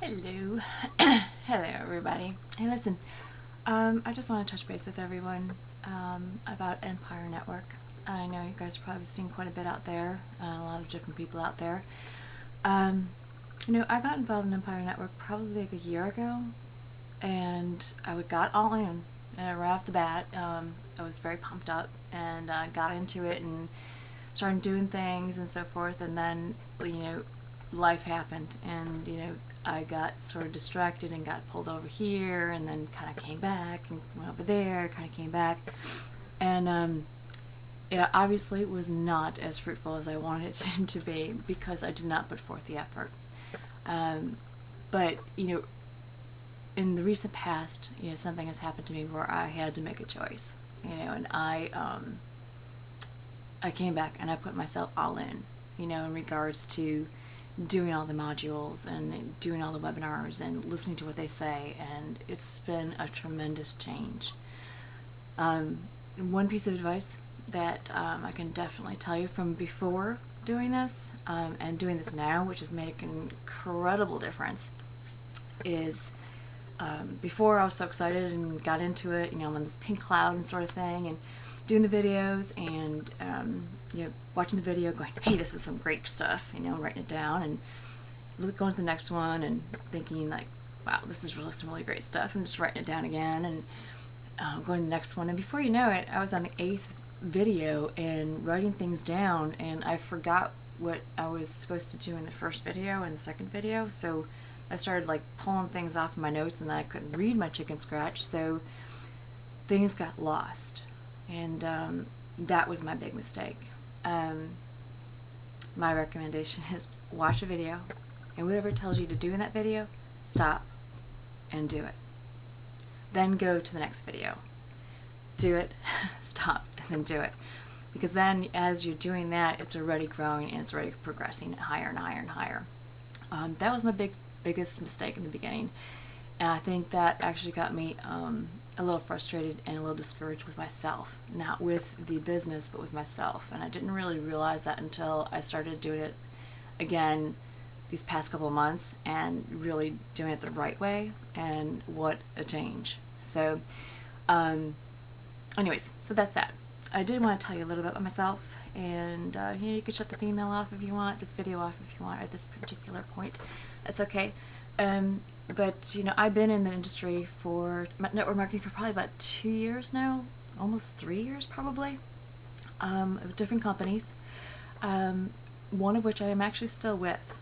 Hello. Hello, everybody. Hey, listen, I just want to touch base with everyone about Empire Network. I know you guys have probably seen quite a bit out there, a lot of different people out there. Um, I got involved in Empire Network probably like a year ago, and I got all in. And right off the bat, I was very pumped up and got into it and started doing things and so forth. And then, life happened, and I got sort of distracted and got pulled over here, and then kind of came back and went over there, kind of came back, and it obviously was not as fruitful as I wanted it to be because I did not put forth the effort. Um, but in the recent past, something has happened to me where I had to make a choice, and I came back and I put myself all in regards to doing all the modules and doing all the webinars and listening to what they say, and it's been a tremendous change. One piece of advice that I can definitely tell you from before doing this and doing this now, which has made an incredible difference, is before I was so excited and got into it, I'm on this pink cloud and sort of thing, and doing the videos and watching the video, going, hey, this is some great stuff, writing it down and going to the next one and thinking like, wow, this is really some really great stuff, and just writing it down again and going to the next one, and before you know it, I was on the 8th video and writing things down, and I forgot what I was supposed to do in the first video and the second video, so I started like pulling things off of my notes, and then I couldn't read my chicken scratch, so things got lost, and that was my big mistake. My recommendation is watch a video, and whatever it tells you to do in that video, stop and do it. Then go to the next video. Do it, stop, and then do it. Because then as you're doing that, it's already growing and it's already progressing higher and higher and higher. That was my biggest mistake in the beginning, and I think that actually got me a little frustrated and a little discouraged with myself, not with the business but with myself, and I didn't really realize that until I started doing it again these past couple of months and really doing it the right way, and what a change. So anyways, so that's that. I did want to tell you a little bit about myself, and you can shut this email off if you want, this video off if you want at this particular point. That's okay. But I've been in the industry for network marketing for probably about 2 years now, almost 3 years probably, with different companies. One of which I am actually still with.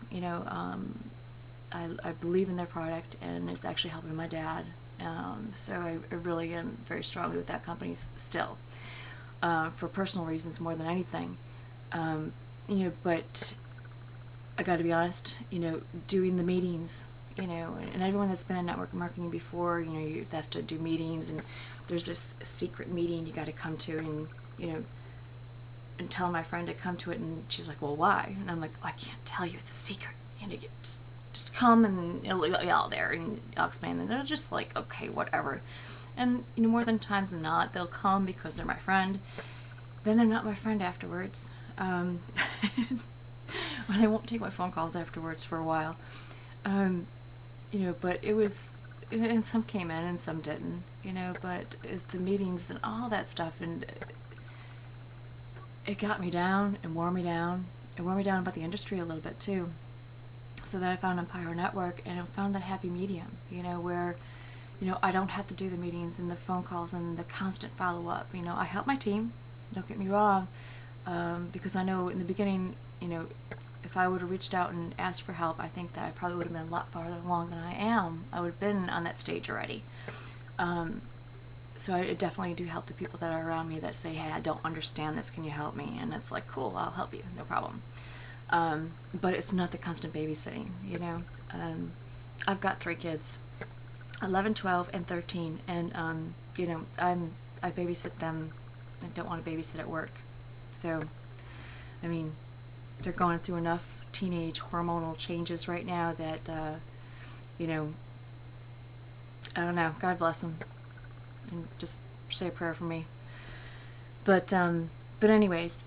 I believe in their product, and it's actually helping my dad. So I really am very strongly with that company still, for personal reasons more than anything. But I got to be honest, doing the meetings, and everyone that's been in network marketing before, you have to do meetings, and there's this secret meeting you got to come to, and and tell my friend to come to it, and she's like, well, why? And I'm like, I can't tell you, it's a secret. Just come, and it'll be all there, and I'll explain. And they're just like, okay, whatever. And more than times than not, they'll come because they're my friend. Then they're not my friend afterwards. Or they won't take my phone calls afterwards for a while. But it was, and some came in and some didn't, but it's the meetings and all that stuff, and it got me down and wore me down. It wore me down about the industry a little bit too. So then I found Empire Network, and I found that happy medium, where, I don't have to do the meetings and the phone calls and the constant follow-up. I help my team, don't get me wrong, because I know in the beginning, if I would have reached out and asked for help, I think that I probably would have been a lot farther along than I am. I would have been on that stage already. So I definitely do help the people that are around me that say, hey, I don't understand this, can you help me? And it's like, cool, I'll help you, no problem. But it's not the constant babysitting, I've got 3 kids, 11, 12, and 13, and I babysit them. I don't want to babysit at work. So, they're going through enough teenage hormonal changes right now that, I don't know, God bless them, and just say a prayer for me. But anyways,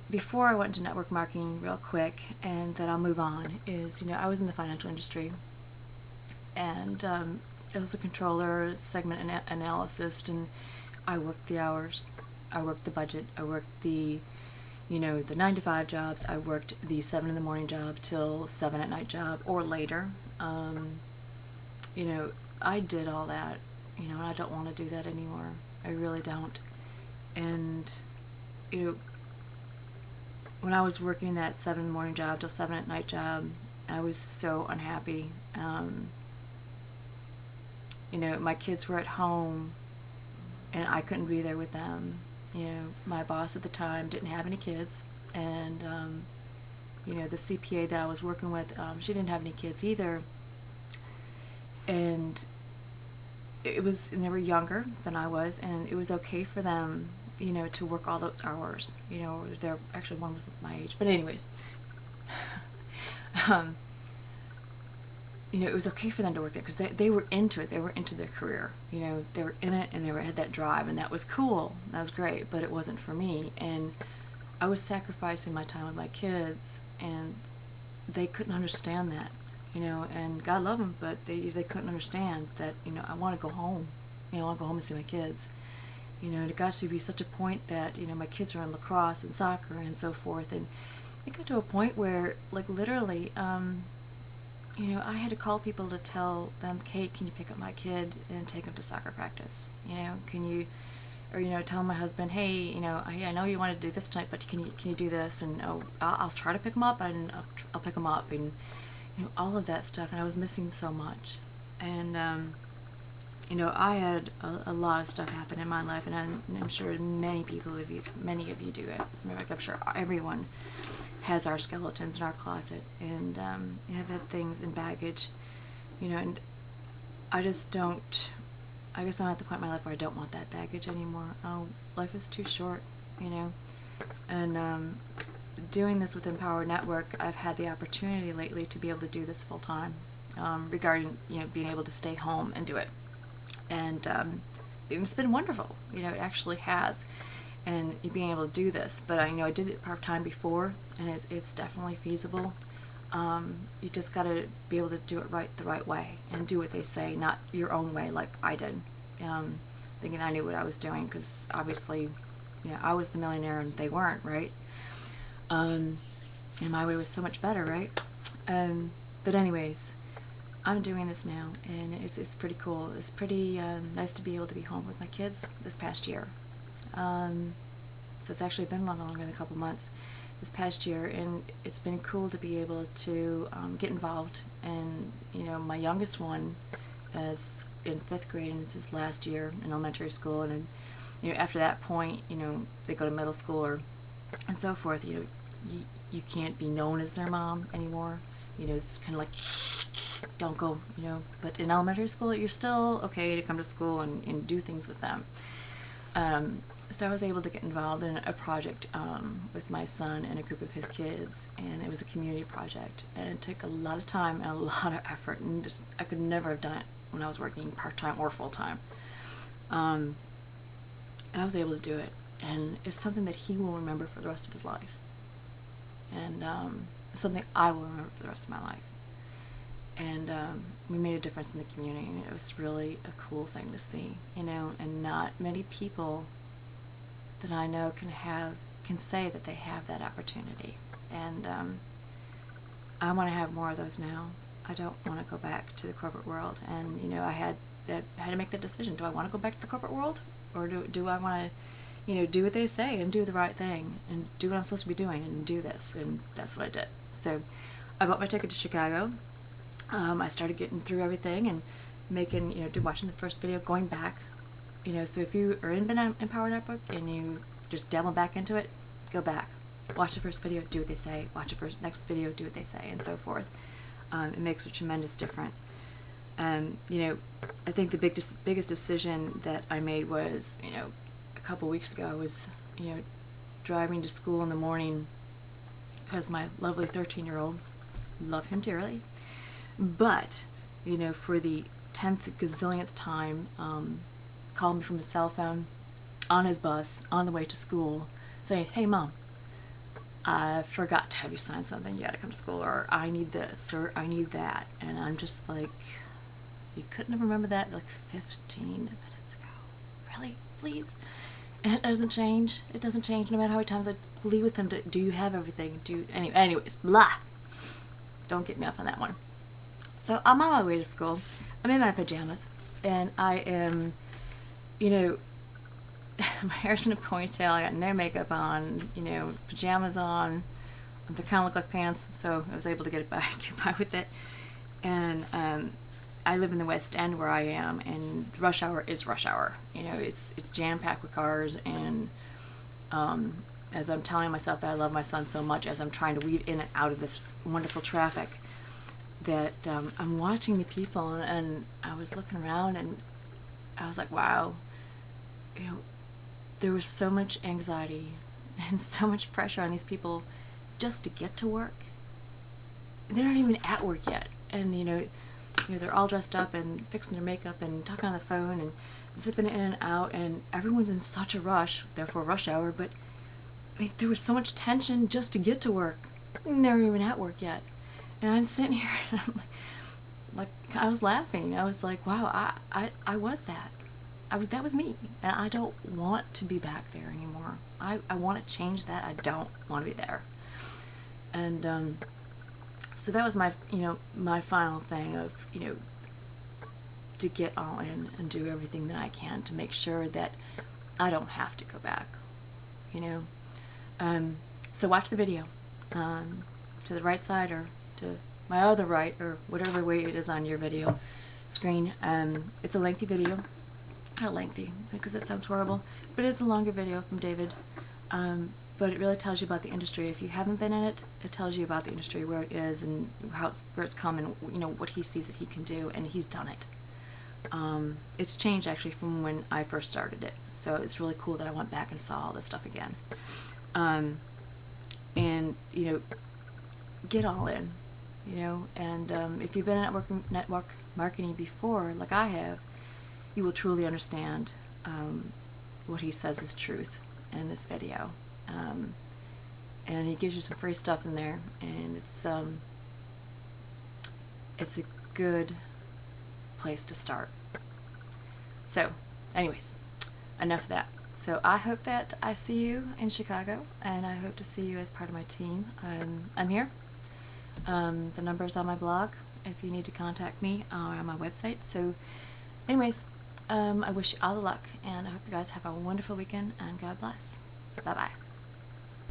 before I went into network marketing real quick, and then I'll move on, is, I was in the financial industry, and it was a controller, segment analyst, and I worked the hours, I worked the budget, I worked the, the 9 to 5 jobs. I worked the 7 in the morning job till 7 at night job or later. You know, I did all that, and I don't want to do that anymore. I really don't. And, when I was working that 7 in the morning job till 7 at night job, I was so unhappy. My kids were at home and I couldn't be there with them. My boss at the time didn't have any kids, and, the CPA that I was working with, she didn't have any kids either. And and they were younger than I was, and it was okay for them, to work all those hours. Actually, one was my age, but anyways, it was okay for them to work there because they were into it. They were into their career. They were in it, and had that drive, and that was cool. That was great, but it wasn't for me. And I was sacrificing my time with my kids, and they couldn't understand that. And God love them, but they couldn't understand that, I want to go home. I want to go home and see my kids. And it got to be such a point that, my kids were in lacrosse and soccer and so forth, and it got to a point where, like, literally, I had to call people to tell them, Kate, can you pick up my kid and take him to soccer practice? Can you, or, tell my husband, hey, I know you want to do this tonight, but can you do this? And, I'll try to pick him up, and I'll pick him up, and, all of that stuff. And I was missing so much. And, I had a lot of stuff happen in my life, and I'm sure many of you do it. As a matter of fact, I'm sure everyone has our skeletons in our closet, and have had things in baggage, and I just don't. I guess I'm at the point in my life where I don't want that baggage anymore. Life is too short, and doing this with Empower Network, I've had the opportunity lately to be able to do this full time, regarding being able to stay home and do it, and it's been wonderful. It actually has. And being able to do this, but I did it part-time before, and it's definitely feasible. You just got to be able to do it the right way, and do what they say, not your own way like I did, thinking I knew what I was doing, because obviously, I was the millionaire and they weren't, right? And my way was so much better, right? But anyways, I'm doing this now, and it's pretty cool. It's pretty nice to be able to be home with my kids this past year. So it's actually been longer than a couple months this past year, and it's been cool to be able to get involved. And my youngest one is in 5th grade, and it's his last year in elementary school, and then, after that point, they go to middle school and so forth. You can't be known as their mom anymore. It's kind of like, don't go, but in elementary school you're still okay to come to school and do things with them. So I was able to get involved in a project with my son and a group of his kids, and it was a community project, and it took a lot of time and a lot of effort, and I could never have done it when I was working part-time or full-time. And I was able to do it, and it's something that he will remember for the rest of his life, and it's something I will remember for the rest of my life. And we made a difference in the community, and it was really a cool thing to see, and not many people that I know can say that they have that opportunity. And I want to have more of those now. I don't want to go back to the corporate world. And I had to make that decision. Do I want to go back to the corporate world, or do I want to do what they say and do the right thing and do what I'm supposed to be doing and do this? And that's what I did. So I bought my ticket to Chicago. I started getting through everything and making, watching the first video, going back. So if you are in Empower Network and you just dabble back into it, go back. Watch the first video, do what they say. Watch the next video, do what they say, and so forth. It makes a tremendous difference. I think the biggest decision that I made was, a couple weeks ago, I was, driving to school in the morning because my lovely 13-year-old, love him dearly, but, for the 10th gazillionth time, called me from his cell phone on his bus on the way to school saying, hey Mom, I forgot to have you sign something, you gotta come to school, or I need this, or I need that. And I'm just like, You couldn't have remembered that like 15 minutes ago. Really? Please? And it doesn't change. It doesn't change no matter how many times I plead with them to, do you have everything? Anyways, blah. Don't get me off on that one. So I'm on my way to school. I'm in my pajamas. And I am, you know, my hair's in a ponytail. I got no makeup on, you know, pajamas on. They kind of look like pants, so I was able to get by with it. And I live in the West End where I am, and rush hour is rush hour. You know, it's jam-packed with cars, and as I'm telling myself that I love my son so much, as I'm trying to weave in and out of this wonderful traffic, that I'm watching the people, and I was looking around, and I was like, wow, you know, there was so much anxiety and so much pressure on these people just to get to work. They're not even at work yet, and you know they're all dressed up and fixing their makeup and talking on the phone and zipping in and out, and everyone's in such a rush, therefore rush hour. But I mean, there was so much tension just to get to work. They're not even at work yet, and I'm sitting here and I'm like I was laughing. I was like, wow, I was that. That was me, and I don't want to be back there anymore. I want to change that. I don't want to be there. And so that was my, you know, my final thing of, you know, to get all in and do everything that I can to make sure that I don't have to go back, you know. So watch the video to the right side or to my other right, or whatever way it is on your video screen. It's a lengthy video. Not lengthy, because that sounds horrible, but it's a longer video from David. But it really tells you about the industry. If you haven't been in it, it tells you about the industry, where it is, and where it's come, and you know what he sees that he can do, and he's done it. It's changed actually from when I first started it, so it's really cool that I went back and saw all this stuff again. And you know, get all in, you know. And if you've been in network marketing before, like I have, you will truly understand what he says is truth in this video. And he gives you some free stuff in there, and it's a good place to start. So, anyways, enough of that. So I hope that I see you in Chicago, and I hope to see you as part of my team. I'm here. The number is on my blog if you need to contact me, or on my website. So, anyways, I wish you all the luck, and I hope you guys have a wonderful weekend, and God bless. Bye-bye.